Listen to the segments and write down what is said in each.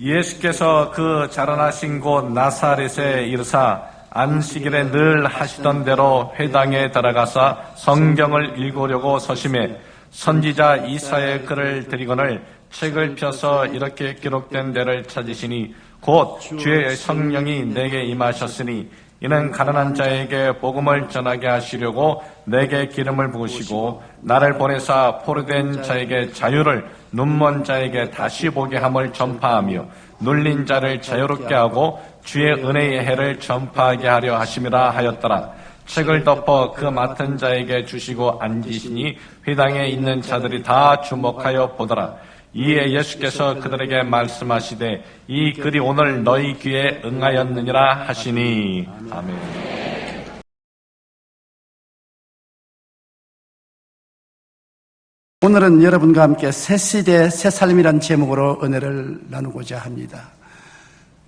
예수께서 그 자라나신 곳 나사렛에 이르사 안식일에 늘 하시던 대로 회당에 들어가사 성경을 읽으려고 서심해 선지자 이사야의 글을 들이거늘 책을 펴서 이렇게 기록된 데를 찾으시니 곧 주의 성령이 내게 임하셨으니 이는 가난한 자에게 복음을 전하게 하시려고 내게 기름을 부으시고 나를 보내사 포로된 자에게 자유를 눈먼 자에게 다시 보게 함을 전파하며 눌린 자를 자유롭게 하고 주의 은혜의 해를 전파하게 하려 하심이라 하였더라. 책을 덮어 그 맡은 자에게 주시고 앉으시니 회당에 있는 자들이 다 주목하여 보더라. 이에 예수께서 그들에게 말씀하시되 이 글이 오늘 너희 귀에 응하였느니라 하시니. 아멘. 오늘은 여러분과 함께 새 시대 새 삶이란 제목으로 은혜를 나누고자 합니다.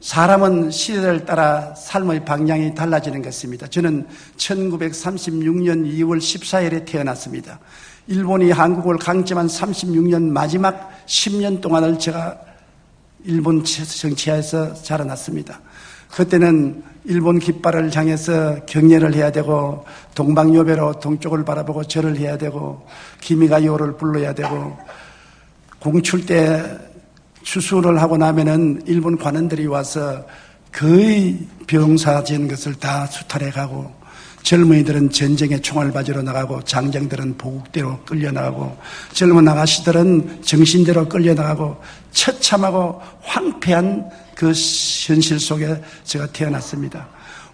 사람은 시대를 따라 삶의 방향이 달라지는 것입니다. 저는 1936년 2월 14일에 태어났습니다. 일본이 한국을 강점한 36년 마지막 10년 동안을 제가 일본 정치하에서 자라났습니다. 그때는 일본 깃발을 향해서 경례를 해야 되고 동방요배로 동쪽을 바라보고 절을 해야 되고 기미가요를 불러야 되고 공출 때 추수를 하고 나면은 일본 관원들이 와서 거의 병사 지은 것을 다 수탈해 가고 젊은이들은 전쟁에 총알 바지로 나가고 장정들은 보국대로 끌려나가고 젊은 아가씨들은 정신대로 끌려나가고 처참하고 황폐한 그 현실 속에 제가 태어났습니다.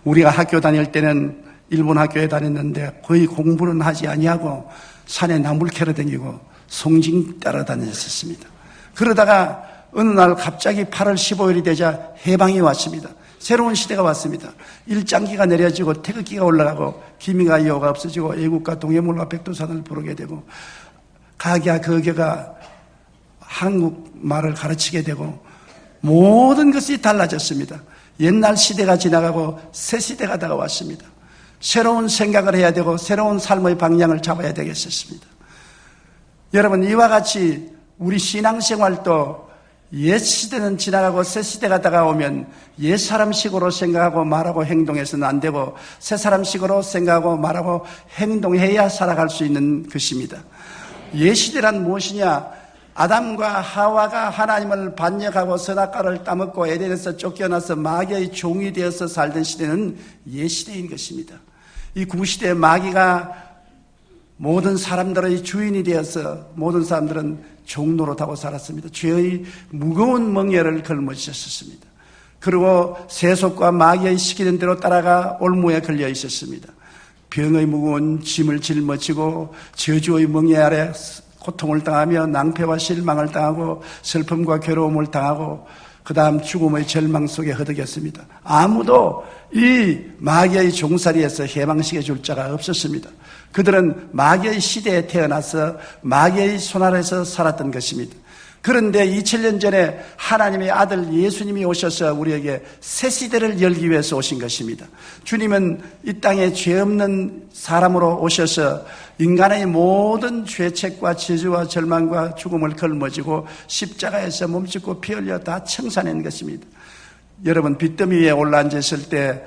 우리가 학교 다닐 때는 일본 학교에 다녔는데 거의 공부는 하지 아니하고 산에 나물 캐러 다니고 송징 따라 다녔었습니다. 그러다가 어느 날 갑자기 8월 15일이 되자 해방이 왔습니다. 새로운 시대가 왔습니다. 일장기가 내려지고 태극기가 올라가고 기미가요가 없어지고 애국가 동해물과 백두산을 부르게 되고 가게와 거게가 한국말을 가르치게 되고 모든 것이 달라졌습니다. 옛날 시대가 지나가고 새 시대가 다가왔습니다. 새로운 생각을 해야 되고 새로운 삶의 방향을 잡아야 되겠습니다. 여러분, 이와 같이 우리 신앙생활도 옛 시대는 지나가고 새 시대가 다가오면 옛 사람식으로 생각하고 말하고 행동해서는 안 되고 새 사람식으로 생각하고 말하고 행동해야 살아갈 수 있는 것입니다. 옛 시대란 무엇이냐? 아담과 하와가 하나님을 반역하고 선악과를 따먹고 에덴에서 쫓겨나서 마귀의 종이 되어서 살던 시대는 옛 시대인 것입니다. 이 구시대의 마귀가 모든 사람들의 주인이 되어서 모든 사람들은 종노릇하고 살았습니다. 죄의 무거운 멍에를 걸머쥐셨습니다. 그리고 세속과 마귀의 시키는 대로 따라가 올무에 걸려 있었습니다. 병의 무거운 짐을 짊어지고 저주의 멍에 아래 고통을 당하며 낭패와 실망을 당하고 슬픔과 괴로움을 당하고 그 다음 죽음의 절망 속에 허덕였습니다. 아무도 이 마귀의 종살이에서 해방시켜 줄 자가 없었습니다. 그들은 마귀의 시대에 태어나서 마귀의 손 아래서 살았던 것입니다. 그런데 2000년 전에 하나님의 아들 예수님이 오셔서 우리에게 새 시대를 열기 위해서 오신 것입니다. 주님은 이 땅에 죄 없는 사람으로 오셔서 인간의 모든 죄책과 저주와 절망과 죽음을 걸머지고 십자가에서 몸짓고 피 흘려 다 청산한 것입니다. 여러분, 빚더미 위에 올라앉았을 때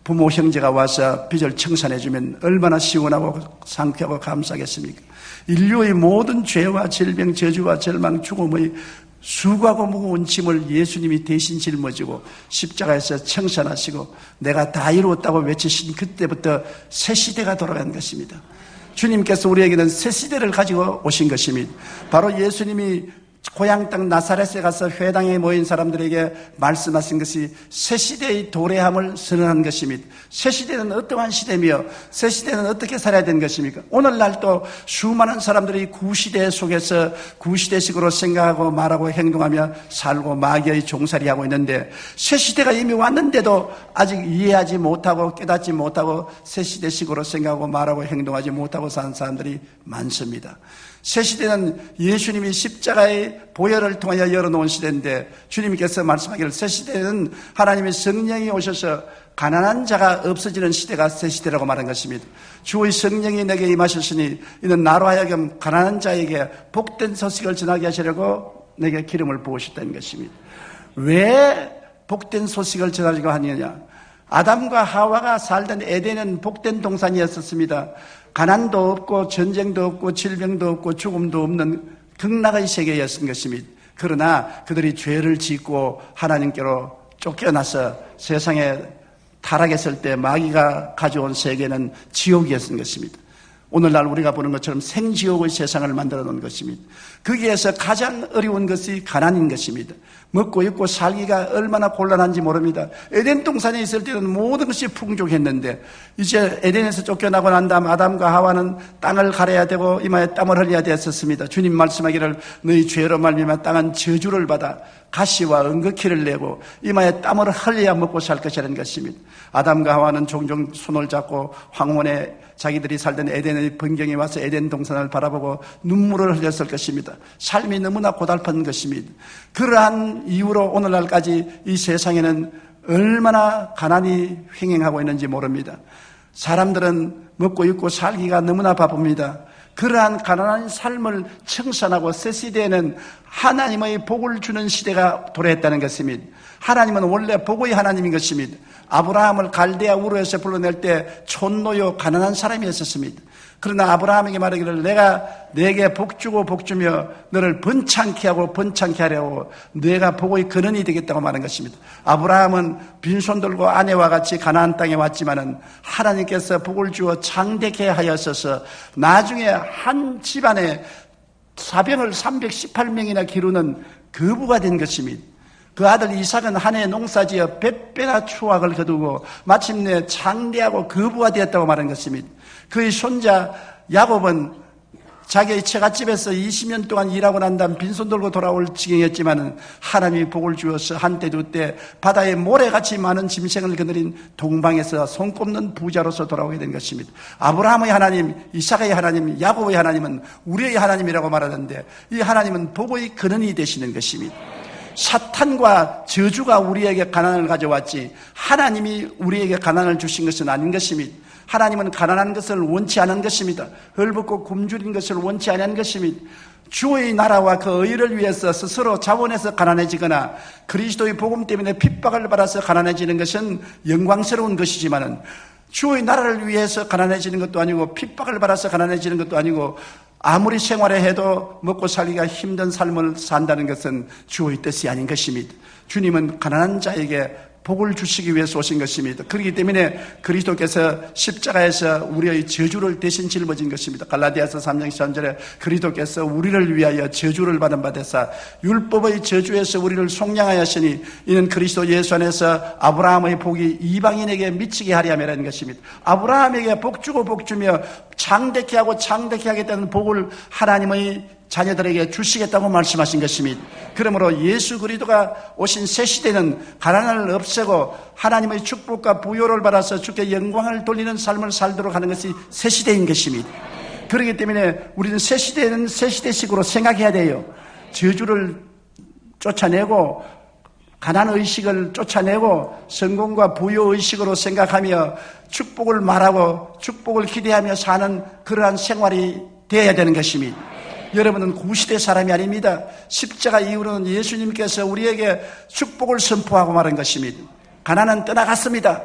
부모 형제가 와서 빚을 청산해주면 얼마나 시원하고 상쾌하고 감사하겠습니까? 인류의 모든 죄와 질병, 저주와 절망, 죽음의 수고하고 무거운 짐을 예수님이 대신 짊어지고 십자가에서 청산하시고 내가 다 이루었다고 외치신 그때부터 새 시대가 돌아간 것입니다. 주님께서 우리에게는 새 시대를 가지고 오신 것입니다. 바로 예수님이 고향 땅 나사렛에 가서 회당에 모인 사람들에게 말씀하신 것이 새 시대의 도래함을 선언한 것입니다. 새 시대는 어떠한 시대며 새 시대는 어떻게 살아야 되는 것입니까? 오늘날도 수많은 사람들이 구시대 속에서 구시대식으로 생각하고 말하고 행동하며 살고 마귀의 종살이하고 있는데 새 시대가 이미 왔는데도 아직 이해하지 못하고 깨닫지 못하고 새 시대식으로 생각하고 말하고 행동하지 못하고 사는 사람들이 많습니다. 새 시대는 예수님이 십자가의 보혈을 통하여 열어놓은 시대인데 주님께서 말씀하기를 새 시대는 하나님의 성령이 오셔서 가난한 자가 없어지는 시대가 새 시대라고 말한 것입니다. 주의 성령이 내게 임하셨으니 이는 나로 하여금 가난한 자에게 복된 소식을 전하게 하시려고 내게 기름을 부으셨다는 것입니다. 왜 복된 소식을 전하려고 하느냐? 아담과 하와가 살던 에덴은 복된 동산이었습니다. 가난도 없고 전쟁도 없고 질병도 없고 죽음도 없는 극락의 세계였던 것입니다. 그러나 그들이 죄를 짓고 하나님께로 쫓겨나서 세상에 타락했을 때 마귀가 가져온 세계는 지옥이었던 것입니다. 오늘날 우리가 보는 것처럼 생지옥의 세상을 만들어 놓은 것입니다. 거기에서 가장 어려운 것이 가난인 것입니다. 먹고 입고 살기가 얼마나 곤란한지 모릅니다. 에덴 동산에 있을 때는 모든 것이 풍족했는데 이제 에덴에서 쫓겨나고 난 다음 아담과 하와는 땅을 갈아야 되고 이마에 땀을 흘려야 되었습니다. 주님 말씀하기를 너희 죄로 말미암아 땅은 저주를 받아 가시와 은거키를 내고 이마에 땀을 흘려야 먹고 살 것이라는 것입니다. 아담과 하와는 종종 손을 잡고 황혼에 자기들이 살던 에덴의 번경에 와서 에덴 동산을 바라보고 눈물을 흘렸을 것입니다. 삶이 너무나 고달픈 것입니다. 그러한 이유로 오늘날까지 이 세상에는 얼마나 가난이 횡행하고 있는지 모릅니다. 사람들은 먹고 입고 살기가 너무나 바쁩니다. 그러한 가난한 삶을 청산하고 새 시대에는 하나님의 복을 주는 시대가 도래했다는 것입니다. 하나님은 원래 복의 하나님인 것입니다. 아브라함을 갈대아 우르에서 불러낼 때 촌노요 가난한 사람이었습니다. 그러나 아브라함에게 말하기를 내가 내게 복주고 복주며 너를 번창케 하고 번창케 하려고 내가 복의 근원이 되겠다고 말한 것입니다. 아브라함은 빈손 들고 아내와 같이 가나안 땅에 왔지만은 하나님께서 복을 주어 장대케 하였어서 나중에 한 집안에 사병을 318명이나 기르는 거부가 된 것입니다. 그 아들 이삭은 한 해 농사지어 100배나 추악을 거두고 마침내 장대하고 거부가 되었다고 말한 것입니다. 그의 손자 야곱은 자기의 처갓집에서 20년 동안 일하고 난 다음 빈손 들고 돌아올 지경이었지만 하나님이 복을 주어서 한때 두때 바다에 모래같이 많은 짐승을 거느린 동방에서 손꼽는 부자로서 돌아오게 된 것입니다. 아브라함의 하나님, 이삭의 하나님, 야곱의 하나님은 우리의 하나님이라고 말하는데 이 하나님은 복의 근원이 되시는 것입니다. 사탄과 저주가 우리에게 가난을 가져왔지 하나님이 우리에게 가난을 주신 것은 아닌 것입니다. 하나님은 가난한 것을 원치 않은 것입니다. 헐벗고 굶주린 것을 원치 않은 것입니다. 주의 나라와 그 의를 위해서 스스로 자원해서 가난해지거나 그리스도의 복음 때문에 핍박을 받아서 가난해지는 것은 영광스러운 것이지만은 주의 나라를 위해서 가난해지는 것도 아니고 핍박을 받아서 가난해지는 것도 아니고 아무리 생활을 해도 먹고 살기가 힘든 삶을 산다는 것은 주의 뜻이 아닌 것입니다. 주님은 가난한 자에게 복을 주시기 위해서 오신 것입니다. 그렇기 때문에 그리스도께서 십자가에서 우리의 저주를 대신 짊어진 것입니다. 갈라디아서 3장 13절에 그리스도께서 우리를 위하여 저주를 받은 바 되사 율법의 저주에서 우리를 속량하였으니 이는 그리스도 예수 안에서 아브라함의 복이 이방인에게 미치게 하려 함이라는 것입니다. 아브라함에게 복 주고 복 주며 장대케 하고 장대케 하겠다는 복을 하나님의 자녀들에게 주시겠다고 말씀하신 것입니다. 그러므로 예수 그리스도가 오신 새 시대는 가난을 없애고 하나님의 축복과 부요를 받아서 주께 영광을 돌리는 삶을 살도록 하는 것이 새 시대인 것입니다. 그렇기 때문에 우리는 새 시대는 새 시대식으로 생각해야 돼요. 저주를 쫓아내고 가난의식을 쫓아내고 성공과 부요의식으로 생각하며 축복을 말하고 축복을 기대하며 사는 그러한 생활이 되어야 되는 것입니다. 여러분은 구시대 사람이 아닙니다. 십자가 이후로는 예수님께서 우리에게 축복을 선포하고 말한 것입니다. 가난은 떠나갔습니다.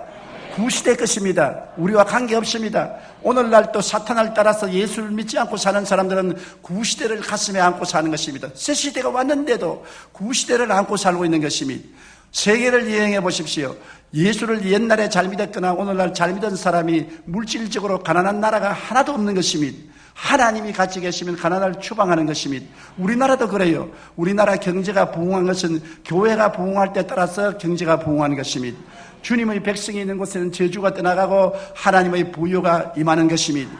구시대 것입니다. 우리와 관계없습니다. 오늘날 또 사탄을 따라서 예수를 믿지 않고 사는 사람들은 구시대를 가슴에 안고 사는 것입니다. 새 시대가 왔는데도 구시대를 안고 살고 있는 것입니다. 세계를 여행해 보십시오. 예수를 옛날에 잘 믿었거나 오늘날 잘 믿은 사람이 물질적으로 가난한 나라가 하나도 없는 것입니다. 하나님이 같이 계시면 가난을 추방하는 것입니다. 우리나라도 그래요. 우리나라 경제가 부흥한 것은 교회가 부흥할 때 따라서 경제가 부흥한 것입니다. 주님의 백성이 있는 곳에는 저주가 떠나가고 하나님의 부요가 임하는 것입니다.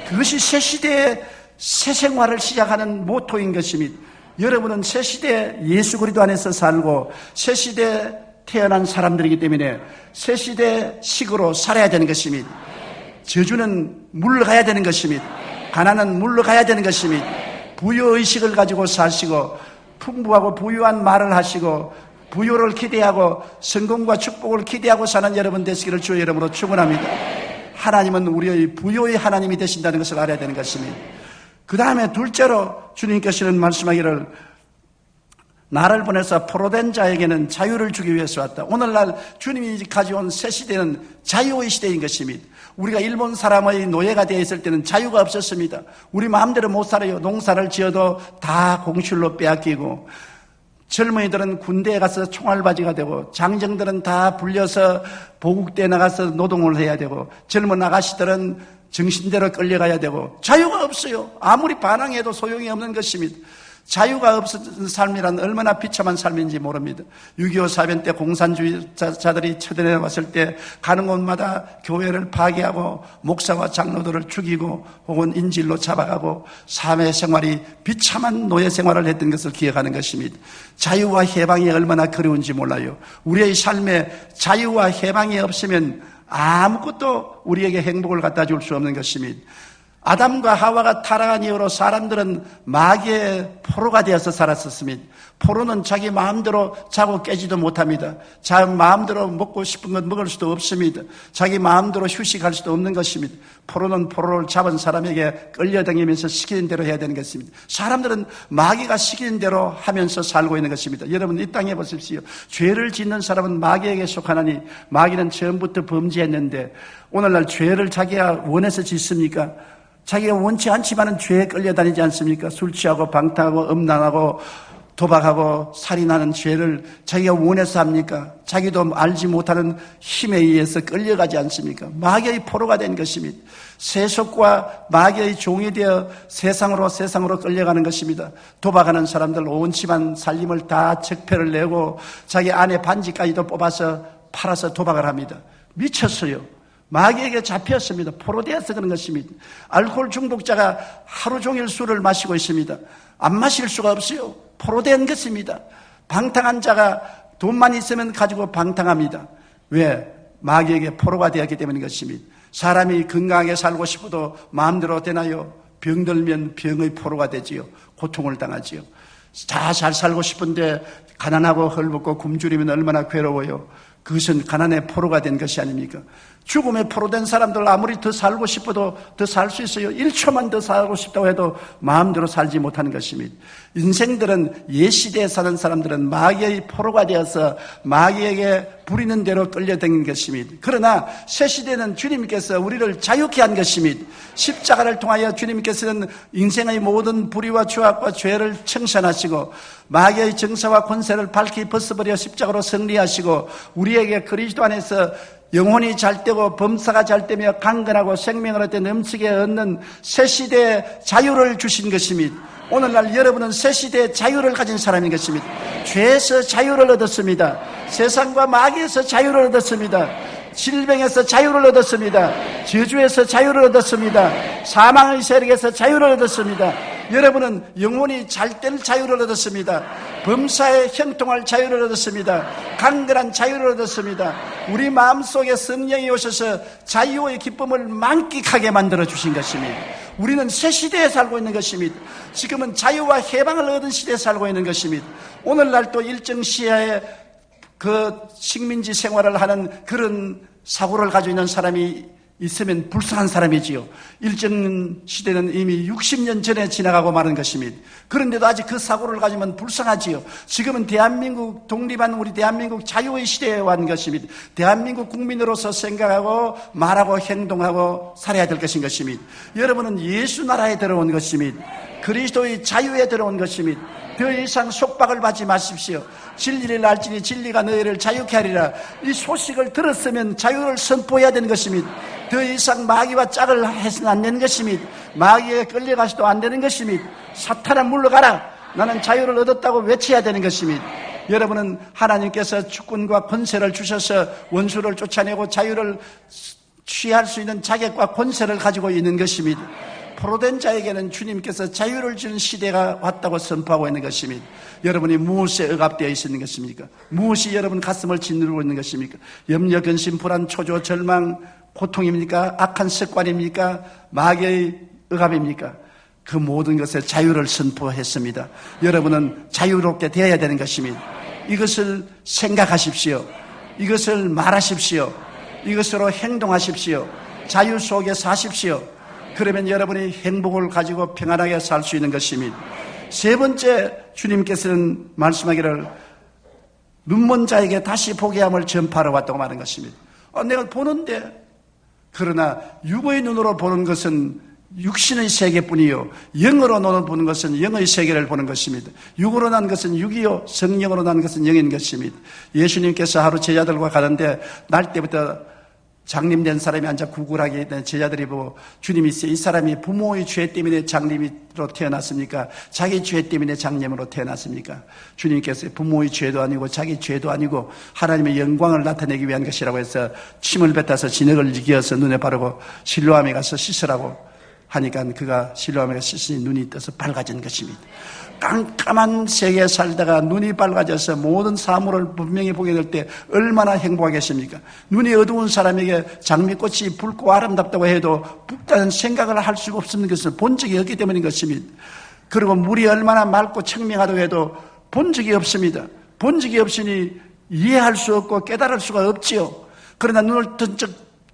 그것이 새 시대의 새 생활을 시작하는 모토인 것입니다. 여러분은 새 시대 예수 그리스도 안에서 살고 새 시대에 태어난 사람들이기 때문에 새 시대 식으로 살아야 되는 것입니다. 저주는 물러가야 되는 것입니다. 가난은 물러가야 되는 것입니다. 부요의식을 가지고 사시고 풍부하고 부유한 말을 하시고 부요를 기대하고 성공과 축복을 기대하고 사는 여러분 되시기를 주의 이름으로 축원합니다. 하나님은 우리의 부요의 하나님이 되신다는 것을 알아야 되는 것입니다. 그 다음에 둘째로 주님께서는 말씀하기를 나를 보내서 포로된 자에게는 자유를 주기 위해서 왔다. 오늘날 주님이 가져온 새 시대는 자유의 시대인 것입니다. 우리가 일본 사람의 노예가 되어 있을 때는 자유가 없었습니다. 우리 마음대로 못 살아요. 농사를 지어도 다 공실로 빼앗기고, 젊은이들은 군대에 가서 총알바지가 되고, 장정들은 다 불려서 보국대에 나가서 노동을 해야 되고, 젊은 아가씨들은 정신대로 끌려가야 되고, 자유가 없어요. 아무리 반항해도 소용이 없는 것입니다. 자유가 없는 삶이란 얼마나 비참한 삶인지 모릅니다. 6.25 사변 때 공산주의자들이 쳐들어왔을 때 가는 곳마다 교회를 파괴하고 목사와 장로들을 죽이고 혹은 인질로 잡아가고 사회생활이 비참한 노예 생활을 했던 것을 기억하는 것입니다. 자유와 해방이 얼마나 그리운지 몰라요. 우리의 삶에 자유와 해방이 없으면 아무것도 우리에게 행복을 갖다 줄 수 없는 것입니다. 아담과 하와가 타락한 이후로 사람들은 마귀의 포로가 되어서 살았었습니다. 포로는 자기 마음대로 자고 깨지도 못합니다. 자기 마음대로 먹고 싶은 것 먹을 수도 없습니다. 자기 마음대로 휴식할 수도 없는 것입니다. 포로는 포로를 잡은 사람에게 끌려다니면서 시키는 대로 해야 되는 것입니다. 사람들은 마귀가 시키는 대로 하면서 살고 있는 것입니다. 여러분, 이 땅에 보십시오. 죄를 짓는 사람은 마귀에게 속하나니 마귀는 처음부터 범죄했는데 오늘날 죄를 자기가 원해서 짓습니까? 자기가 원치 않지만은 죄에 끌려다니지 않습니까? 술 취하고 방탕하고 음란하고 도박하고 살인하는 죄를 자기가 원해서 합니까? 자기도 알지 못하는 힘에 의해서 끌려가지 않습니까? 마귀의 포로가 된 것입니다. 세속과 마귀의 종이 되어 세상으로 끌려가는 것입니다. 도박하는 사람들 온치만 살림을 다 적폐를 내고 자기 아내 반지까지도 뽑아서 팔아서 도박을 합니다. 미쳤어요. 마귀에게 잡혔습니다. 포로되어서 그런 것입니다. 알코올 중독자가 하루 종일 술을 마시고 있습니다. 안 마실 수가 없어요. 포로된 것입니다. 방탕한 자가 돈만 있으면 가지고 방탕합니다. 왜? 마귀에게 포로가 되었기 때문인 것입니다. 사람이 건강하게 살고 싶어도 마음대로 되나요? 병들면 병의 포로가 되지요. 고통을 당하지요. 다 잘 살고 싶은데 가난하고 헐벗고 굶주리면 얼마나 괴로워요. 그것은 가난의 포로가 된 것이 아닙니까? 죽음의 포로된 사람들 아무리 더 살고 싶어도 더 살 수 있어요. 1초만 더 살고 싶다고 해도 마음대로 살지 못하는 것입니다. 인생들은 옛시대에 사는 사람들은 마귀의 포로가 되어서 마귀에게 부리는 대로 끌려다니는 것입니다. 그러나 새시대는 주님께서 우리를 자유케 한 것입니다. 십자가를 통하여 주님께서는 인생의 모든 불의와 죄악과 죄를 청산하시고 마귀의 정사와 권세를 밝히 벗어버려 십자가로 승리하시고 우리에게 그리스도 안에서 영혼이 잘 되고 범사가 잘 되며 강건하고 생명을 얻되 넘치게 얻는 새시대의 자유를 주신 것입니다. 오늘날 여러분은 새시대의 자유를 가진 사람인 것입니다. 죄에서 자유를 얻었습니다. 세상과 마귀에서 자유를 얻었습니다. 질병에서 자유를 얻었습니다. 저주에서 자유를 얻었습니다. 사망의 세력에서 자유를 얻었습니다. 여러분은 영혼이 잘 될 자유를 얻었습니다. 범사에 형통할 자유를 얻었습니다. 강건한 자유를 얻었습니다. 우리 마음속에 성령이 오셔서 자유의 기쁨을 만끽하게 만들어 주신 것입니다. 우리는 새 시대에 살고 있는 것입니다. 지금은 자유와 해방을 얻은 시대에 살고 있는 것입니다. 오늘날 또 일정 시야에 그 식민지 생활을 하는 그런 사고를 가지고 있는 사람이 있으면 불쌍한 사람이지요. 일정 시대는 이미 60년 전에 지나가고 마는 것입니다. 그런데도 아직 그 사고를 가지면 불쌍하지요. 지금은 대한민국 독립한 우리 대한민국 자유의 시대에 왔는 것입니다. 대한민국 국민으로서 생각하고 말하고 행동하고 살아야 될 것인 것입니다. 여러분은 예수 나라에 들어온 것입니다. 그리스도의 자유에 들어온 것입니다. 더 이상 속박을 받지 마십시오. 진리를 알지니 진리가 너희를 자유케 하리라. 이 소식을 들었으면 자유를 선포해야 되는 것입니다. 더 이상 마귀와 짝을 해서는 안 되는 것입니다. 마귀에 끌려가서도 안 되는 것입니다. 사탄아 물러가라. 나는 자유를 얻었다고 외쳐야 되는 것입니다. 여러분은 하나님께서 주권과 권세를 주셔서 원수를 쫓아내고 자유를 취할 수 있는 자격과 권세를 가지고 있는 것입니다. 포로된 자에게는 주님께서 자유를 주는 시대가 왔다고 선포하고 있는 것입니다. 여러분이 무엇에 억압되어 있는 것입니까? 무엇이 여러분 가슴을 짓누르고 있는 것입니까? 염려, 근심, 불안, 초조, 절망, 고통입니까? 악한 습관입니까? 마귀의 억압입니까? 그 모든 것에 자유를 선포했습니다. 여러분은 자유롭게 되어야 되는 것입니다. 이것을 생각하십시오. 이것을 말하십시오. 이것으로 행동하십시오. 자유 속에 사십시오. 그러면 여러분이 행복을 가지고 평안하게 살 수 있는 것입니다. 세 번째 주님께서는 말씀하기를 눈먼 자에게 다시 보게 함을 전파하러 왔다고 말하는 것입니다. 내가 보는데, 그러나 육의 눈으로 보는 것은 육신의 세계뿐이요, 영으로 보는 것은 영의 세계를 보는 것입니다. 육으로 난 것은 육이요, 성령으로 난 것은 영인 것입니다. 예수님께서 하루 제자들과 가는데 날 때부터 장님된 사람이 앉아 구걸하게 된 제자들이 보고, 주님이 이 사람이 부모의 죄 때문에 장님으로 태어났습니까? 자기 죄 때문에 장님으로 태어났습니까? 주님께서 부모의 죄도 아니고 자기 죄도 아니고 하나님의 영광을 나타내기 위한 것이라고 해서 침을 뱉어서 진흙을 이겨서 눈에 바르고 실로암에 가서 씻으라고 하니까 그가 실로암에 가서 씻으니 눈이 떠서 밝아진 것입니다. 깜깜한 세계에 살다가 눈이 밝아져서 모든 사물을 분명히 보게 될 때 얼마나 행복하겠습니까? 눈이 어두운 사람에게 장미꽃이 붉고 아름답다고 해도 붉다는 생각을 할 수가 없는 것은 본 적이 없기 때문인 것입니다. 그리고 물이 얼마나 맑고 청명하다고 해도 본 적이 없습니다. 본 적이 없으니 이해할 수 없고 깨달을 수가 없지요. 그러나 눈을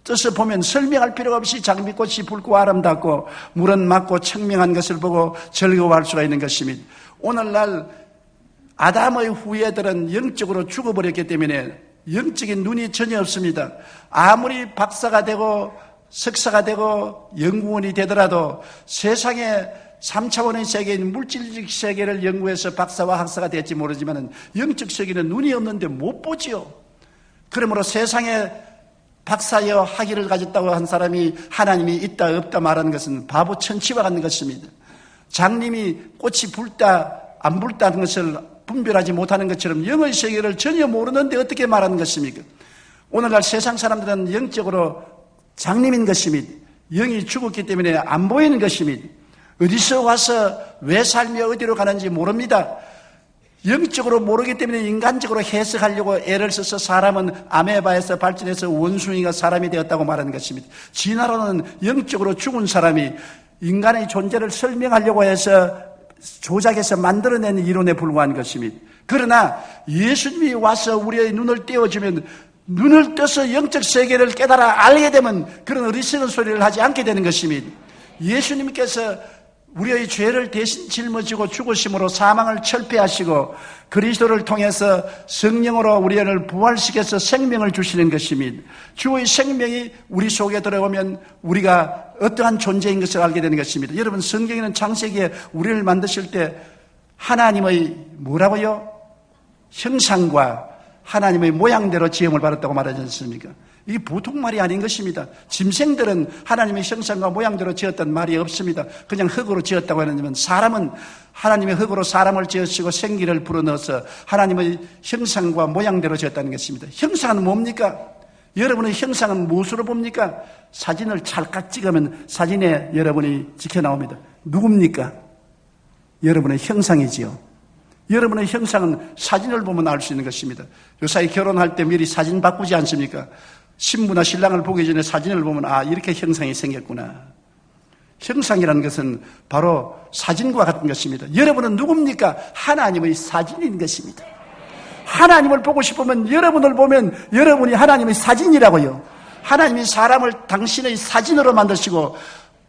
떠서 보면 설명할 필요가 없이 장미꽃이 붉고 아름답고 물은 맑고 청명한 것을 보고 즐거워할 수가 있는 것입니다. 오늘날 아담의 후예들은 영적으로 죽어버렸기 때문에 영적인 눈이 전혀 없습니다. 아무리 박사가 되고 석사가 되고 연구원이 되더라도 세상에 3차원의 세계인 물질적 세계를 연구해서 박사와 학사가 될지 모르지만 영적 세계는 눈이 없는데 못 보지요. 그러므로 세상에 박사여 학위를 가졌다고 한 사람이 하나님이 있다 없다 말하는 것은 바보 천치와 같은 것입니다. 장님이 꽃이 불다 안 불다는 것을 분별하지 못하는 것처럼 영의 세계를 전혀 모르는데 어떻게 말하는 것입니까? 오늘날 세상 사람들은 영적으로 장님인 것입니다. 영이 죽었기 때문에 안 보이는 것입니다. 어디서 와서 왜 살며 어디로 가는지 모릅니다. 영적으로 모르기 때문에 인간적으로 해석하려고 애를 써서 사람은 아메바에서 발전해서 원숭이가 사람이 되었다고 말하는 것입니다. 진화론은 영적으로 죽은 사람이 인간의 존재를 설명하려고 해서 조작해서 만들어낸 이론에 불과한 것입니다. 그러나 예수님이 와서 우리의 눈을 떼어주면 눈을 떠서 영적 세계를 깨달아 알게 되면 그런 어리석은 소리를 하지 않게 되는 것입니다. 예수님께서 우리의 죄를 대신 짊어지고 죽으심으로 사망을 철폐하시고 그리스도를 통해서 성령으로 우리를 부활시켜서 생명을 주시는 것입니다. 주의 생명이 우리 속에 들어오면 우리가 어떠한 존재인 것을 알게 되는 것입니다. 여러분, 성경에는 창세기에 우리를 만드실 때 하나님의 뭐라고요? 형상과 하나님의 모양대로 지음을 받았다고 말하지 않습니까? 이게 보통 말이 아닌 것입니다. 짐승들은 하나님의 형상과 모양대로 지었다는 말이 없습니다. 그냥 흙으로 지었다고 하는데 사람은 하나님의 흙으로 사람을 지으시고 생기를 불어넣어서 하나님의 형상과 모양대로 지었다는 것입니다. 형상은 뭡니까? 여러분의 형상은 무엇으로 봅니까? 사진을 찰칵 찍으면 사진에 여러분이 찍혀 나옵니다. 누굽니까? 여러분의 형상이지요. 여러분의 형상은 사진을 보면 알 수 있는 것입니다. 요사이 결혼할 때 미리 사진 바꾸지 않습니까? 신부나 신랑을 보기 전에 사진을 보면 이렇게 형상이 생겼구나. 형상이라는 것은 바로 사진과 같은 것입니다. 여러분은 누굽니까? 하나님의 사진인 것입니다. 하나님을 보고 싶으면 여러분을 보면 여러분이 하나님의 사진이라고요. 하나님이 사람을 당신의 사진으로 만드시고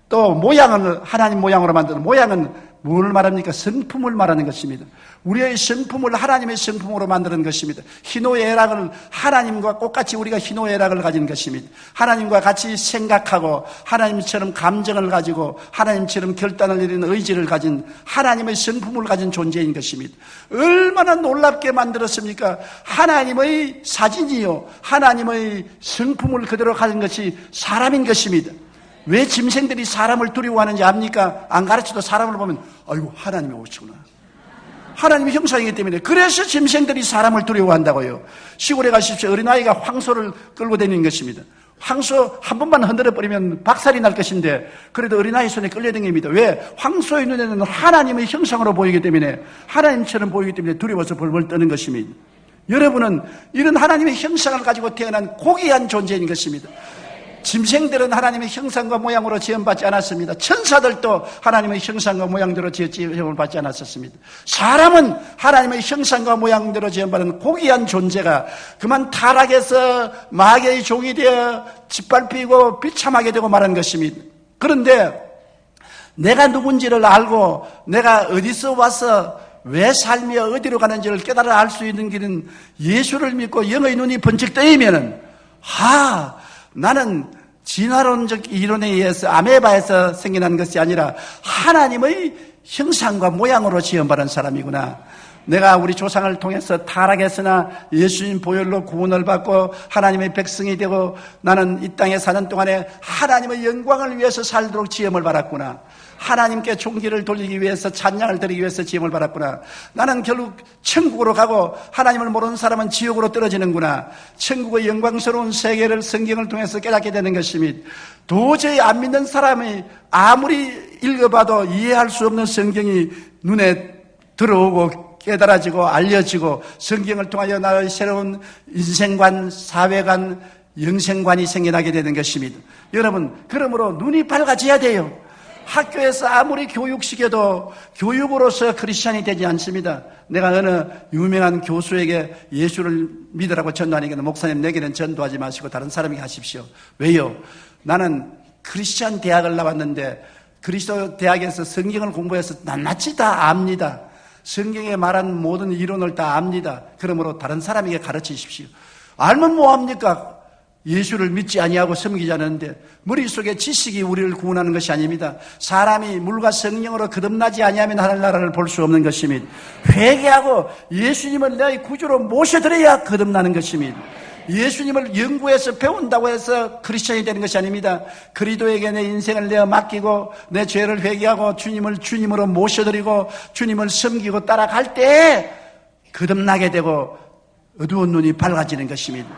또 모양을 하나님 모양으로 만드는 모양은 무엇을 말합니까? 성품을 말하는 것입니다. 우리의 성품을 하나님의 성품으로 만드는 것입니다. 희노애락을 하나님과 똑같이 우리가 희노애락을 가진 것입니다. 하나님과 같이 생각하고 하나님처럼 감정을 가지고 하나님처럼 결단을 내리는 의지를 가진 하나님의 성품을 가진 존재인 것입니다. 얼마나 놀랍게 만들었습니까? 하나님의 사진이요, 하나님의 성품을 그대로 가진 것이 사람인 것입니다. 왜 짐승들이 사람을 두려워하는지 압니까? 안 가르쳐도 사람을 보면 아이고 하나님이 오시구나. 하나님의 형상이기 때문에. 그래서 짐승들이 사람을 두려워한다고요. 시골에 가십시오. 어린아이가 황소를 끌고 다니는 것입니다. 황소 한 번만 흔들어버리면 박살이 날 것인데 그래도 어린아이 손에 끌려다닙니다. 왜? 황소의 눈에는 하나님의 형상으로 보이기 때문에, 하나님처럼 보이기 때문에 두려워서 벌벌 떠는 것입니다. 여러분은 이런 하나님의 형상을 가지고 태어난 고귀한 존재인 것입니다. 짐승들은 하나님의 형상과 모양으로 지음받지 않았습니다. 천사들도 하나님의 형상과 모양대로 지음을 받지 않았었습니다. 사람은 하나님의 형상과 모양대로 지음받은 고귀한 존재가 그만 타락해서 마귀의 종이 되어 짓밟히고 비참하게 되고 말한 것입니다. 그런데 내가 누군지를 알고 내가 어디서 와서 왜 삶이 어디로 가는지를 깨달아 알 수 있는 길은 예수를 믿고 영의 눈이 번쩍 뜨이면은 나는 진화론적 이론에 의해서 아메바에서 생겨난 것이 아니라 하나님의 형상과 모양으로 지음받은 사람이구나. 내가 우리 조상을 통해서 타락했으나 예수님 보혈로 구원을 받고 하나님의 백성이 되고 나는 이 땅에 사는 동안에 하나님의 영광을 위해서 살도록 지음을 받았구나. 하나님께 존귀를 돌리기 위해서 찬양을 드리기 위해서 지음을 받았구나. 나는 결국 천국으로 가고 하나님을 모르는 사람은 지옥으로 떨어지는구나. 천국의 영광스러운 세계를 성경을 통해서 깨닫게 되는 것이니 도저히 안 믿는 사람이 아무리 읽어봐도 이해할 수 없는 성경이 눈에 들어오고 깨달아지고 알려지고 성경을 통하여 나의 새로운 인생관, 사회관, 영생관이 생겨나게 되는 것입니다. 여러분, 그러므로 눈이 밝아져야 돼요. 학교에서 아무리 교육시켜도 교육으로서 크리스찬이 되지 않습니다. 내가 어느 유명한 교수에게 예수를 믿으라고 전도하니까 목사님 내게는 전도하지 마시고 다른 사람에게 하십시오. 왜요? 나는 크리스찬 대학을 나왔는데 그리스도 대학에서 성경을 공부해서 낱낱이 다 압니다. 성경에 말한 모든 이론을 다 압니다. 그러므로 다른 사람에게 가르치십시오. 알면 뭐합니까? 예수를 믿지 아니하고 섬기지 않는데 머릿속에 지식이 우리를 구원하는 것이 아닙니다. 사람이 물과 성령으로 거듭나지 아니하면 하늘나라를 볼 수 없는 것입니다. 회개하고 예수님을 내 구주로 모셔드려야 거듭나는 것입니다. 예수님을 연구해서 배운다고 해서 크리스천이 되는 것이 아닙니다. 그리스도에게 내 인생을 내어 맡기고 내 죄를 회개하고 주님을 주님으로 모셔드리고 주님을 섬기고 따라갈 때 거듭나게 되고 어두운 눈이 밝아지는 것입니다.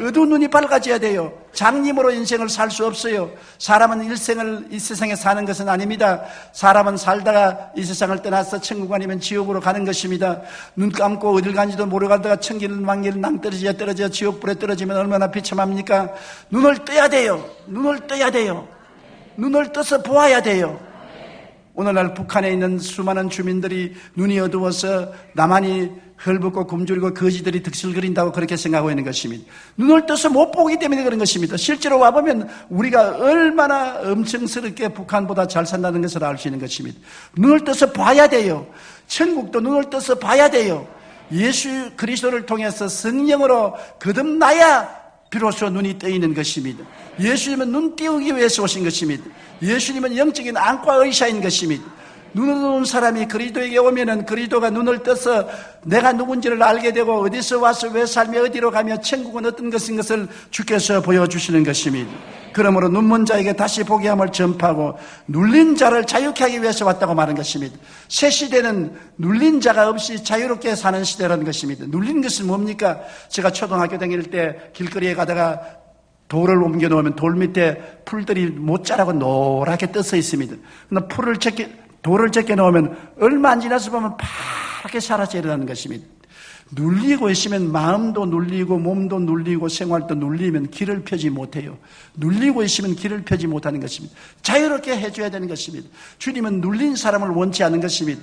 어두운 눈이 밝아져야 돼요. 장님으로 인생을 살 수 없어요. 사람은 일생을 이 세상에 사는 것은 아닙니다. 사람은 살다가 이 세상을 떠나서 천국 아니면 지옥으로 가는 것입니다. 눈 감고 어딜 간지도 모르가다가 천길 만길 낭떠러지에 지옥불에 떨어지면 얼마나 비참합니까? 눈을 떠야 돼요. 눈을 떠야 돼요. 눈을 떠서 보아야 돼요. 오늘날 북한에 있는 수많은 주민들이 눈이 어두워서 나만이 헐벗고 굶주리고 거지들이 득실거린다고 그렇게 생각하고 있는 것입니다. 눈을 떠서 못 보기 때문에 그런 것입니다. 실제로 와보면 우리가 얼마나 엄청스럽게 북한보다 잘 산다는 것을 알 수 있는 것입니다. 눈을 떠서 봐야 돼요. 천국도 눈을 떠서 봐야 돼요. 예수 그리스도를 통해서 성령으로 거듭나야 비로소 눈이 뜨이는 것입니다. 예수님은 눈 띄우기 위해서 오신 것입니다. 예수님은 영적인 안과 의사인 것입니다. 눈을 뜨는 사람이 그리스도에게 오면은 그리스도가 눈을 떠서 내가 누군지를 알게 되고 어디서 와서 왜 삶이 어디로 가며 천국은 어떤 것인 것을 주께서 보여주시는 것입니다. 그러므로 눈먼 자에게 다시 보게 함을 전파하고 눌린 자를 자유케 하기 위해서 왔다고 말한 것입니다. 새 시대는 눌린 자가 없이 자유롭게 사는 시대라는 것입니다. 눌린 것은 뭡니까? 제가 초등학교 다닐 때 길거리에 가다가 돌을 옮겨 놓으면 돌 밑에 풀들이 못 자라고 노랗게 떠서 있습니다. 근데 돌을 제껴 놓으면 얼마 안 지나서 보면 파랗게 사라져 일어나는 것입니다. 눌리고 있으면 마음도 눌리고 몸도 눌리고 생활도 눌리면 길을 펴지 못해요. 눌리고 있으면 길을 펴지 못하는 것입니다. 자유롭게 해줘야 되는 것입니다. 주님은 눌린 사람을 원치 않는 것입니다.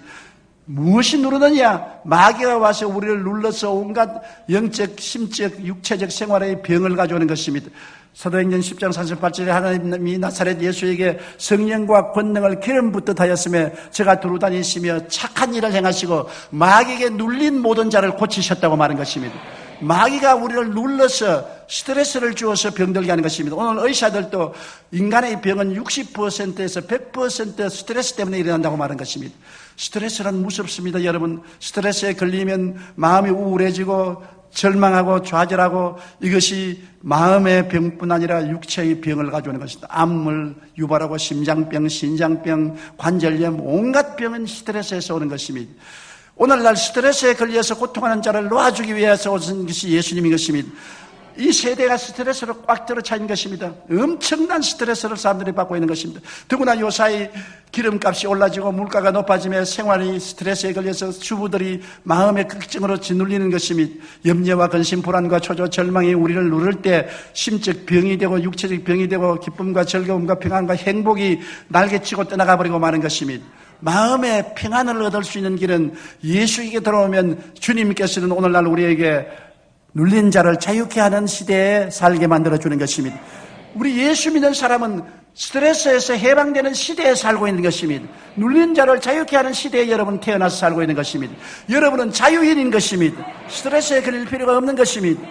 무엇이 누르느냐? 마귀가 와서 우리를 눌러서 온갖 영적, 심적, 육체적 생활의 병을 가져오는 것입니다. 사도행전 10장 38절에 하나님이 나사렛 예수에게 성령과 권능을 기름 붓듯 하였으며 저가 두루 다니시며 착한 일을 행하시고 마귀에게 눌린 모든 자를 고치셨다고 말한 것입니다. 마귀가 우리를 눌러서 스트레스를 주어서 병들게 하는 것입니다. 오늘 의사들도 인간의 병은 60%에서 100% 스트레스 때문에 일어난다고 말한 것입니다. 스트레스는 무섭습니다. 여러분, 스트레스에 걸리면 마음이 우울해지고 절망하고 좌절하고 이것이 마음의 병뿐 아니라 육체의 병을 가져오는 것입니다. 암을 유발하고 심장병, 신장병, 관절염, 온갖 병은 스트레스에서 오는 것입니다. 오늘날 스트레스에 걸려서 고통하는 자를 놓아주기 위해서 오신 것이 예수님인 것입니다. 이 세대가 스트레스로 꽉 들어차 있는 것입니다. 엄청난 스트레스를 사람들이 받고 있는 것입니다. 더구나 요사이 기름값이 올라지고 물가가 높아지며 생활이 스트레스에 걸려서 주부들이 마음의 걱정으로 짓눌리는 것입니다. 염려와 근심, 불안과 초조, 절망이 우리를 누를 때 심적 병이 되고 육체적 병이 되고 기쁨과 즐거움과 평안과 행복이 날개치고 떠나가 버리고 마는 것입니다. 마음의 평안을 얻을 수 있는 길은 예수에게 들어오면 주님께서는 오늘날 우리에게 눌린 자를 자유케 하는 시대에 살게 만들어주는 것입니다. 우리 예수 믿는 사람은 스트레스에서 해방되는 시대에 살고 있는 것입니다. 눌린 자를 자유케 하는 시대에 여러분 태어나서 살고 있는 것입니다. 여러분은 자유인인 것입니다. 스트레스에 걸릴 필요가 없는 것입니다.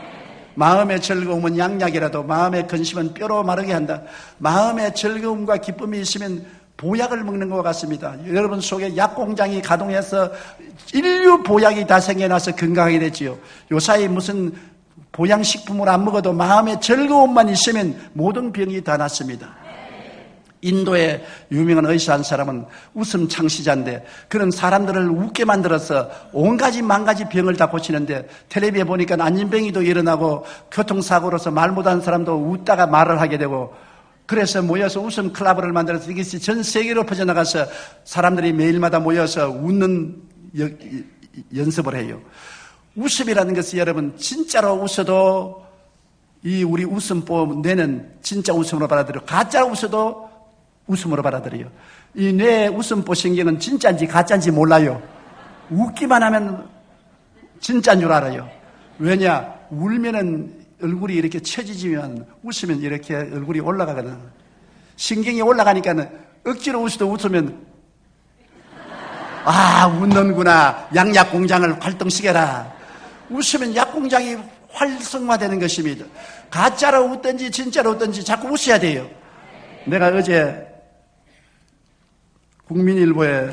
마음의 즐거움은 양약이라도 마음의 근심은 뼈로 마르게 한다. 마음의 즐거움과 기쁨이 있으면 보약을 먹는 것 같습니다. 여러분 속에 약공장이 가동해서 인류 보약이 다 생겨나서 건강하게 되지요. 요사이 무슨 보양식품을 안 먹어도 마음의 즐거움만 있으면 모든 병이 다 낫습니다. 인도의 유명한 의사 한 사람은 웃음 창시자인데 그런 사람들을 웃게 만들어서 온가지 만가지 병을 다 고치는데 텔레비에 보니까 안진병이도 일어나고 교통사고로서 말 못하는 사람도 웃다가 말을 하게 되고 그래서 모여서 웃음 클럽을 만들어서 이것이 전 세계로 퍼져나가서 사람들이 매일마다 모여서 웃는 연습을 해요. 웃음이라는 것이 여러분 진짜로 웃어도 이 우리 웃음법 뇌는 진짜 웃음으로 받아들여요. 가짜 웃어도 웃음으로 받아들여요. 이 뇌의 웃음보 신경은 진짜인지 가짜인지 몰라요. 웃기만 하면 진짜인 줄 알아요. 왜냐? 울면은 얼굴이 이렇게 처지지면 웃으면 이렇게 얼굴이 올라가거든. 신경이 올라가니까는 억지로 웃으면 아 웃는구나. 양약공장을 활동시켜라. 웃으면 약공장이 활성화되는 것입니다. 가짜로 웃든지 진짜로 웃든지 자꾸 웃어야 돼요. 내가 어제 국민일보에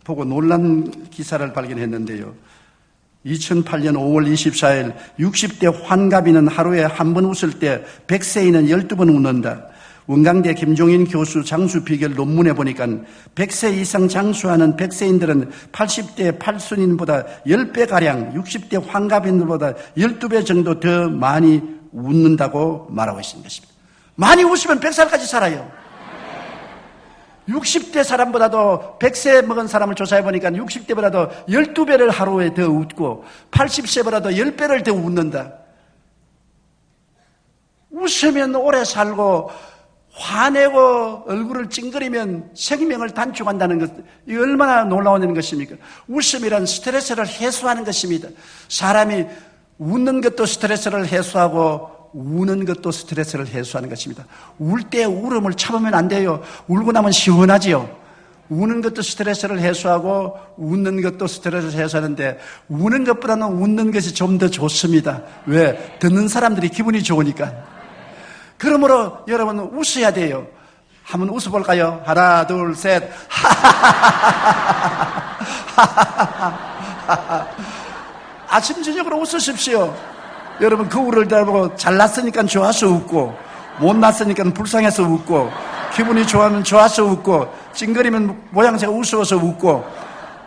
보고 놀란 기사를 발견했는데요. 2008년 5월 24일 60대 환갑이는 하루에 한 번 웃을 때 100세인은 12번 웃는다. 원광대 김종인 교수 장수 비결 논문에 보니까 100세 이상 장수하는 100세인들은 80대 팔순인보다 10배가량 60대 환갑인들보다 12배 정도 더 많이 웃는다고 말하고 있는 것입니다. 많이 웃으면 100살까지 살아요. 60대 사람보다도 100세 먹은 사람을 조사해 보니까 60대보다도 12배를 하루에 더 웃고 80세보다도 10배를 더 웃는다. 웃으면 오래 살고 화내고 얼굴을 찡그리면 생명을 단축한다는 것, 이 얼마나 놀라운 것입니까? 웃음이란 스트레스를 해소하는 것입니다. 사람이 웃는 것도 스트레스를 해소하고 우는 것도 스트레스를 해소하는 것입니다. 울 때 울음을 참으면 안 돼요. 울고 나면 시원하지요. 우는 것도 스트레스를 해소하고 웃는 것도 스트레스를 해소하는데 우는 것보다는 웃는 것이 좀 더 좋습니다. 왜? 듣는 사람들이 기분이 좋으니까. 그러므로 여러분 웃어야 돼요. 한번 웃어볼까요? 하나, 둘, 셋. 아침 저녁으로 웃으십시오. 여러분 거울을 대보고 잘났으니까 좋아서 웃고 못났으니까 불쌍해서 웃고 기분이 좋아하면 좋아서 웃고 찡그리면 모양새가 우스워서 웃고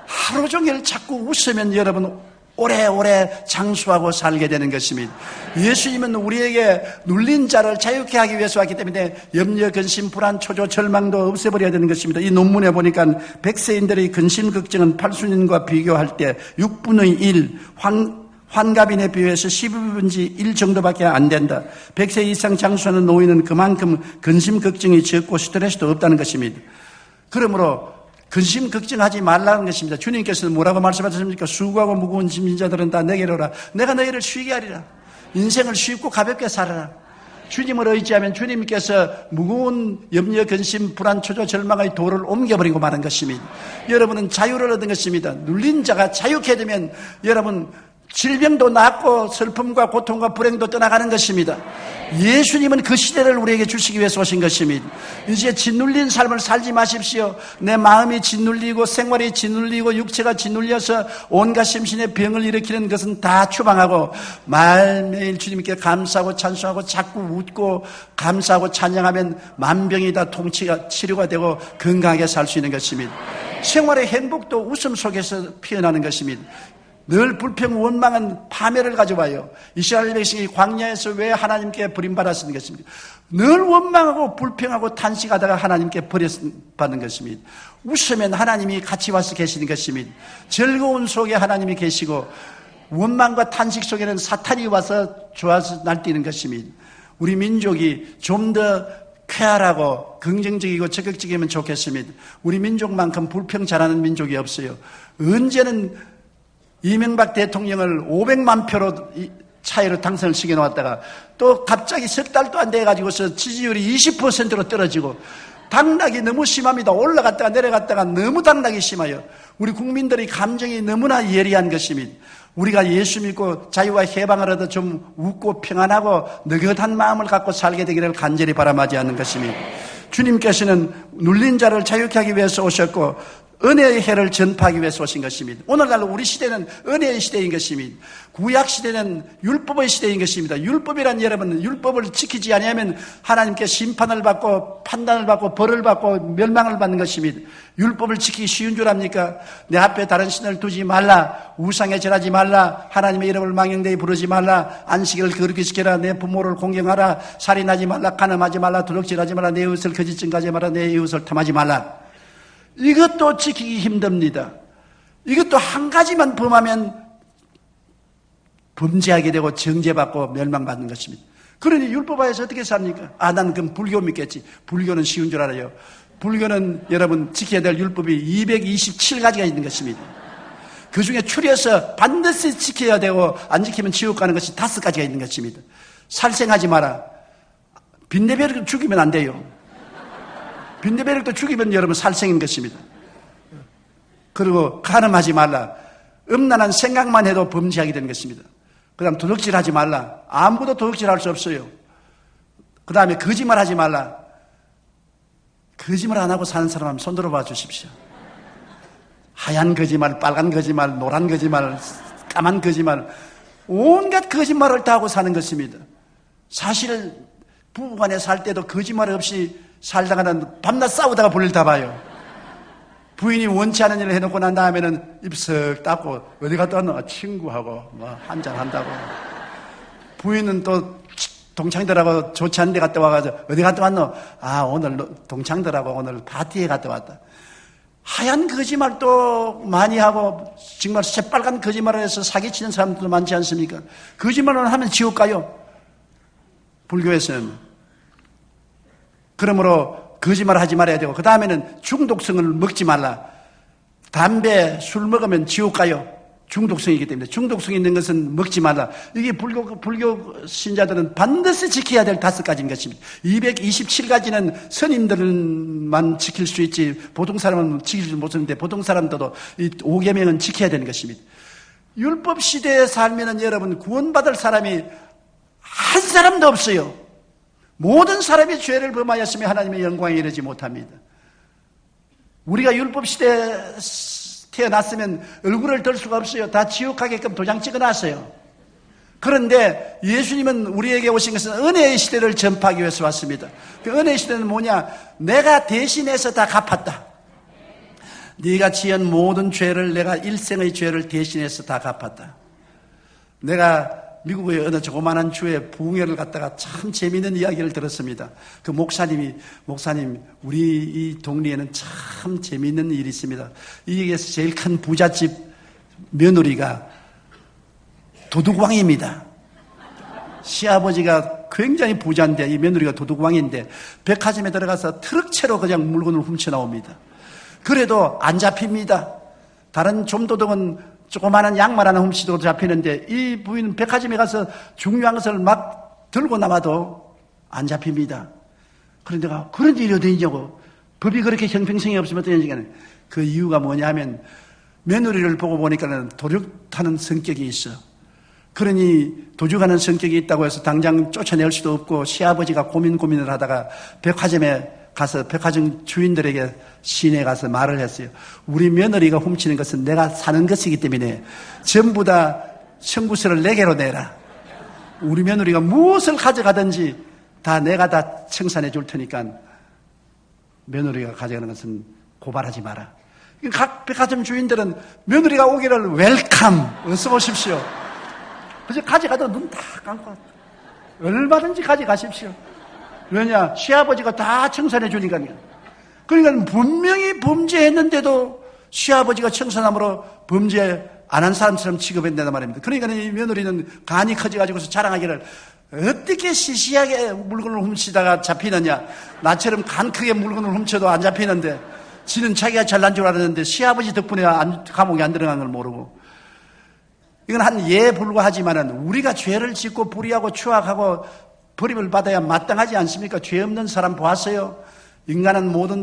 하루 종일 자꾸 웃으면 여러분 오래오래 장수하고 살게 되는 것입니다. 예수님은 우리에게 눌린 자를 자유케 하기 위해서 왔기 때문에 염려, 근심, 불안, 초조, 절망도 없애버려야 되는 것입니다. 이 논문에 보니까 100세인들의 근심, 걱정은 팔순인과 비교할 때 6분의 1, 환갑인에 비해서 12분의 1 정도밖에 안 된다. 100세 이상 장수하는 노인은 그만큼 근심, 걱정이 적고 스트레스도 없다는 것입니다. 그러므로 근심, 걱정하지 말라는 것입니다. 주님께서는 뭐라고 말씀하셨습니까? 수고하고 무거운 짐진 자들은 다 내게로 오라. 내가 너희를 쉬게 하리라. 인생을 쉽고 가볍게 살아라. 주님을 의지하면 주님께서 무거운 염려, 근심, 불안, 초조, 절망의 돌을 옮겨버리고 마는 것입니다. 여러분은 자유를 얻은 것입니다. 눌린 자가 자유케 되면 여러분 질병도 낫고 슬픔과 고통과 불행도 떠나가는 것입니다. 예수님은 그 시대를 우리에게 주시기 위해서 오신 것입니다. 이제 짓눌린 삶을 살지 마십시오. 내 마음이 짓눌리고 생활이 짓눌리고 육체가 짓눌려서 온갖 심신의 병을 일으키는 것은 다 추방하고 매일 주님께 감사하고 찬송하고 자꾸 웃고 감사하고 찬양하면 만병이 다 치료가 되고 건강하게 살 수 있는 것입니다. 생활의 행복도 웃음 속에서 피어나는 것입니다. 늘 불평, 원망은 파멸을 가져와요. 이스라엘 백성이 광야에서 왜 하나님께 버림받았는 것입니까? 늘 원망하고 불평하고 탄식하다가 하나님께 버림받는 것입니다. 웃으면 하나님이 같이 와서 계시는 것입니다. 즐거운 속에 하나님이 계시고 원망과 탄식 속에는 사탄이 와서 좋아서 날뛰는 것입니다. 우리 민족이 좀 더 쾌활하고 긍정적이고 적극적이면 좋겠습니다. 우리 민족만큼 불평 잘하는 민족이 없어요. 언제는 이명박 대통령을 500만 표로 차이로 당선을 시켜놓았다가 또 갑자기 석 달도 안 돼가지고서 지지율이 20%로 떨어지고 당락이 너무 심합니다. 올라갔다가 내려갔다가 너무 당락이 심해요. 우리 국민들의 감정이 너무나 예리한 것입니다. 우리가 예수 믿고 자유와 해방을 얻어 좀 웃고 평안하고 느긋한 마음을 갖고 살게 되기를 간절히 바라마지 않는 것입니다. 주님께서는 눌린 자를 자유케 하기 위해서 오셨고 은혜의 해를 전파하기 위해서 오신 것입니다. 오늘날 우리 시대는 은혜의 시대인 것입니다. 구약 시대는 율법의 시대인 것입니다. 율법이란 여러분, 율법을 지키지 아니하면 하나님께 심판을 받고 판단을 받고 벌을 받고 멸망을 받는 것입니다. 율법을 지키기 쉬운 줄 압니까? 내 앞에 다른 신을 두지 말라, 우상에 절하지 말라, 하나님의 이름을 망령되이 부르지 말라, 안식일을 거룩히 지켜라, 내 부모를 공경하라, 살인하지 말라, 간음하지 말라, 도둑질하지 말라, 내 이웃을 거짓 증거하지 말라, 내 이웃을 탐하지 말라. 이것도 지키기 힘듭니다. 이것도 한 가지만 범하면 범죄하게 되고 정죄받고 멸망받는 것입니다. 그러니 율법하에서 어떻게 삽니까? 나는 그럼 불교 믿겠지. 불교는 쉬운 줄 알아요. 불교는 여러분 지켜야 될 율법이 227가지가 있는 것입니다. 그 중에 추려서 반드시 지켜야 되고 안 지키면 지옥 가는 것이 5가지가 있는 것입니다. 살생하지 마라. 빈대벼룩 죽이면 안 돼요. 빈대벼룩도 죽이면 여러분 살생인 것입니다. 그리고 간음하지 말라. 음란한 생각만 해도 범죄하게 되는 것입니다. 그 다음 도둑질하지 말라. 아무도 도둑질할 수 없어요. 그 다음에 거짓말하지 말라. 거짓말 안 하고 사는 사람 손 들어봐 주십시오. 하얀 거짓말, 빨간 거짓말, 노란 거짓말, 까만 거짓말, 온갖 거짓말을 다 하고 사는 것입니다. 사실 부부간에 살 때도 거짓말 없이 살다가는 밤낮 싸우다가 볼일 다 봐요. 부인이 원치 않은 일을 해놓고 난 다음에는 입석 닦고 어디 갔다 왔노? 친구하고 뭐 한잔 한다고. 부인은 또 동창들하고 좋지 않은 데 갔다 와가지고 어디 갔다 왔노? 오늘 동창들하고 오늘 파티에 갔다 왔다. 하얀 거짓말도 많이 하고 정말 새빨간 거짓말을 해서 사기치는 사람들도 많지 않습니까? 거짓말을 하면 지옥 가요. 불교에서는. 그러므로 거짓말 하지 말아야 되고, 그 다음에는 중독성을 먹지 말라. 담배, 술 먹으면 지옥 가요. 중독성이기 때문에. 중독성 있는 것은 먹지 말라. 이게 불교 신자들은 반드시 지켜야 될 5가지인 것입니다. 227가지는 선임들만 지킬 수 있지, 보통 사람은 지킬 수 못하는데, 보통 사람들도 이 5계명은 지켜야 되는 것입니다. 율법 시대에 살면은 여러분, 구원받을 사람이 한 사람도 없어요. 모든 사람이 죄를 범하였으며 하나님의 영광에 이르지 못합니다. 우리가 율법 시대에 태어났으면 얼굴을 들 수가 없어요. 다 지옥 가게끔 도장 찍어놨어요. 그런데 예수님은 우리에게 오신 것은 은혜의 시대를 전파하기 위해서 왔습니다. 그 은혜의 시대는 뭐냐? 내가 대신해서 다 갚았다. 네가 지은 모든 죄를 내가 일생의 죄를 대신해서 다 갚았다. 내가 미국의 어느 조그마한 주에 부흥회를 갔다가 참 재미있는 이야기를 들었습니다. 그 목사님, 우리 이 동네에는 참 재미있는 일이 있습니다. 이에서 제일 큰 부잣집 며느리가 도둑왕입니다. 시아버지가 굉장히 부자인데 이 며느리가 도둑왕인데 백화점에 들어가서 트럭채로 그냥 물건을 훔쳐 나옵니다. 그래도 안 잡힙니다. 다른 좀도둑은 조그마한 양말 하나 훔치도 잡히는데 이 부인은 백화점에 가서 중요한 것을 막 들고 나와도 안 잡힙니다. 그런데 내가 그런 일이 어디 있냐고. 법이 그렇게 형평성이 없으면 어떤 얘기냐. 그 이유가 뭐냐면 며느리를 보고 보니까는 도둑하는 성격이 있어. 그러니 도둑하는 성격이 있다고 해서 당장 쫓아낼 수도 없고 시아버지가 고민을 하다가 백화점에 가서 백화점 주인들에게 시내에 가서 말을 했어요. 우리 며느리가 훔치는 것은 내가 사는 것이기 때문에 전부 다 청구서를 내게로 내라. 우리 며느리가 무엇을 가져가든지 다 내가 다 청산해 줄 테니까 며느리가 가져가는 것은 고발하지 마라. 각 백화점 주인들은 며느리가 오기를 웰컴, 어서 오십시오. 그래서 가져가도 눈 다 감고 얼마든지 가져가십시오. 왜냐? 시아버지가 다 청산해 주니까요. 그러니까 분명히 범죄했는데도 시아버지가 청산함으로 범죄 안 한 사람처럼 취급했다는 말입니다. 그러니까 이 며느리는 간이 커져가지고서 자랑하기를 어떻게 시시하게 물건을 훔치다가 잡히느냐. 나처럼 간 크게 물건을 훔쳐도 안 잡히는데 지는 자기가 잘난 줄 알았는데 시아버지 덕분에 감옥에 안 들어간 걸 모르고. 이건 한 예에 불과하지만은 우리가 죄를 짓고 불의하고 추악하고 버림을 받아야 마땅하지 않습니까? 죄 없는 사람 보았어요? 인간은 모든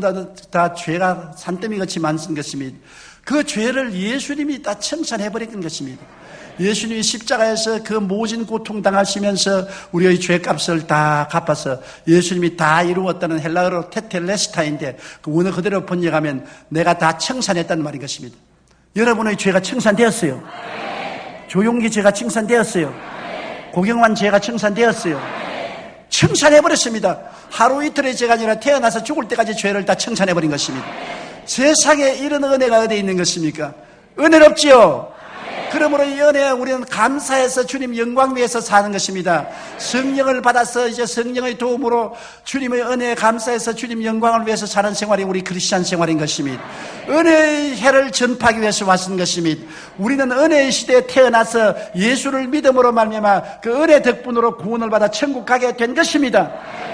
다 죄가 산더미같이 많은 것입니다. 그 죄를 예수님이 다 청산해버린 것입니다. 예수님이 십자가에서 그 모진 고통 당하시면서 우리의 죄값을 다 갚아서 예수님이 다 이루었다는 헬라어로 테텔레스타인데 그 원어 그대로 번역하면 내가 다 청산했다는 말인 것입니다. 여러분의 죄가 청산되었어요. 조용기 죄가 청산되었어요. 고경환 죄가 청산되었어요. 청산해버렸습니다. 하루 이틀의 죄가 아니라 태어나서 죽을 때까지 죄를 다 청산해버린 것입니다. 세상에 이런 은혜가 어디 있는 것입니까? 은혜롭지요? 그러므로 이 은혜에 우리는 감사해서 주님 영광 위해서 사는 것입니다. 성령을 받아서 이제 성령의 도움으로 주님의 은혜에 감사해서 주님 영광을 위해서 사는 생활이 우리 크리스찬 생활인 것입니다. 은혜의 해를 전파하기 위해서 왔은 것입니다. 우리는 은혜의 시대에 태어나서 예수를 믿음으로 말미암아 그 은혜 덕분으로 구원을 받아 천국 가게 된 것입니다.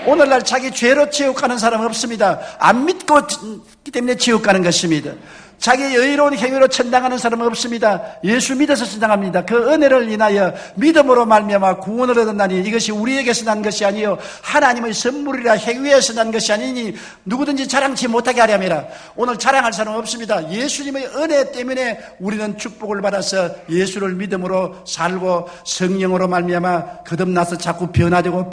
오늘날 자기 죄로 지옥 가는 사람 없습니다. 안 믿고 있기 때문에 지옥 가는 것입니다. 자기 여유로운 행위로 천당하는 사람은 없습니다. 예수 믿어서 천당합니다. 그 은혜를 인하여 믿음으로 말미암아 구원을 얻었나니 이것이 우리에게서 난 것이 아니요 하나님의 선물이라 행위에서 난 것이 아니니 누구든지 자랑치 못하게 하려니라. 오늘 자랑할 사람은 없습니다. 예수님의 은혜 때문에 우리는 축복을 받아서 예수를 믿음으로 살고 성령으로 말미암아 거듭나서 자꾸 변화되고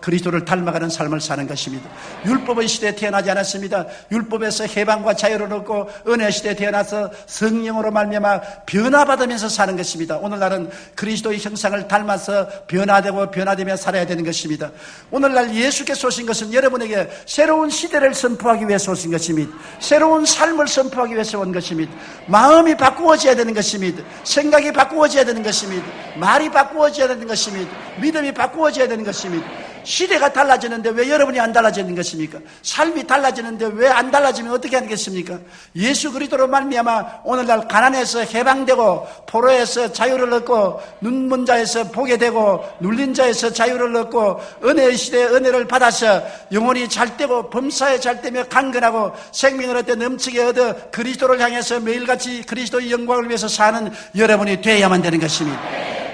그리스도를 닮아가는 삶을 사는 것입니다. 율법의 시대에 태어나지 않았습니다. 율법에서 해방과 자유를 얻고 은혜 시대에 태어나서 성령으로 말미암아 변화받으면서 사는 것입니다. 오늘날은 그리스도의 형상을 닮아서 변화되며 살아야 되는 것입니다. 오늘날 예수께서 오신 것은 여러분에게 새로운 시대를 선포하기 위해서 오신 것입니다. 새로운 삶을 선포하기 위해서 온 것입니다. 마음이 바꾸어져야 되는 것입니다. 생각이 바꾸어져야 되는 것입니다. 말이 바꾸어져야 되는 것입니다. 믿음이 바꾸어져야 되는 것입니다. 시대가 달라지는데 왜 여러분이 안 달라지는 것입니까? 삶이 달라지는데 왜 안 달라지면 어떻게 하겠습니까? 예수 그리스도로 말미암아 오늘날 가난에서 해방되고 포로에서 자유를 얻고 눈먼 자에서 보게 되고 눌린 자에서 자유를 얻고 은혜의 시대에 은혜를 받아서 영혼이 잘되고 범사에 잘되며 강건하고 생명을 얻되 넘치게 얻어 그리스도를 향해서 매일같이 그리스도의 영광을 위해서 사는 여러분이 되어야만 되는 것입니다.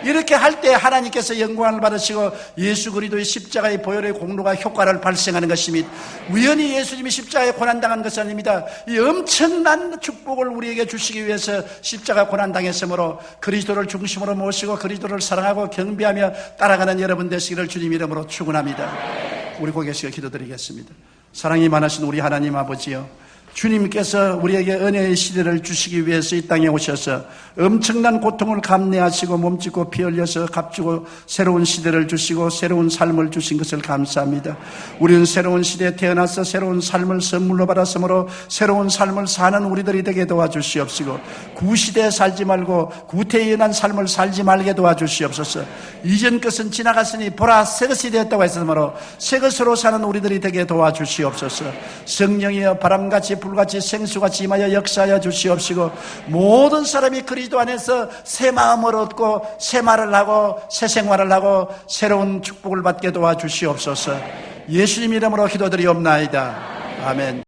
이렇게 할 때 하나님께서 영광을 받으시고 예수 그리스도의 십자가의 보혈의 공로가 효과를 발생하는 것입니다. 우연히 예수님이 십자가에 고난당한 것이 아닙니다. 이 엄청난 축복을 우리에게 주시기 위해서 십자가 고난당했으므로 그리스도를 중심으로 모시고 그리스도를 사랑하고 경배하며 따라가는 여러분 되시기를 주님 이름으로 축원합니다. 우리 고개 숙여 기도드리겠습니다. 사랑이 많으신 우리 하나님 아버지요, 주님께서 우리에게 은혜의 시대를 주시기 위해서 이 땅에 오셔서 엄청난 고통을 감내하시고 몸짓고 피 흘려서 값주고 새로운 시대를 주시고 새로운 삶을 주신 것을 감사합니다. 우리는 새로운 시대에 태어나서 새로운 삶을 선물로 받았으므로 새로운 삶을 사는 우리들이 되게 도와주시옵시고 구시대에 살지 말고 구태연한 삶을 살지 말게 도와주시옵소서. 이전 것은 지나갔으니 보라 새 것이 되었다고 했으므로 새 것으로 사는 우리들이 되게 도와주시옵소서. 성령이여 바람같이 불같이 생수같이 임하여 역사하여 주시옵시고 모든 사람이 그리스도 안에서 새 마음을 얻고 새 말을 하고 새 생활을 하고 새로운 축복을 받게 도와주시옵소서. 예수님 이름으로 기도드리옵나이다. 아멘.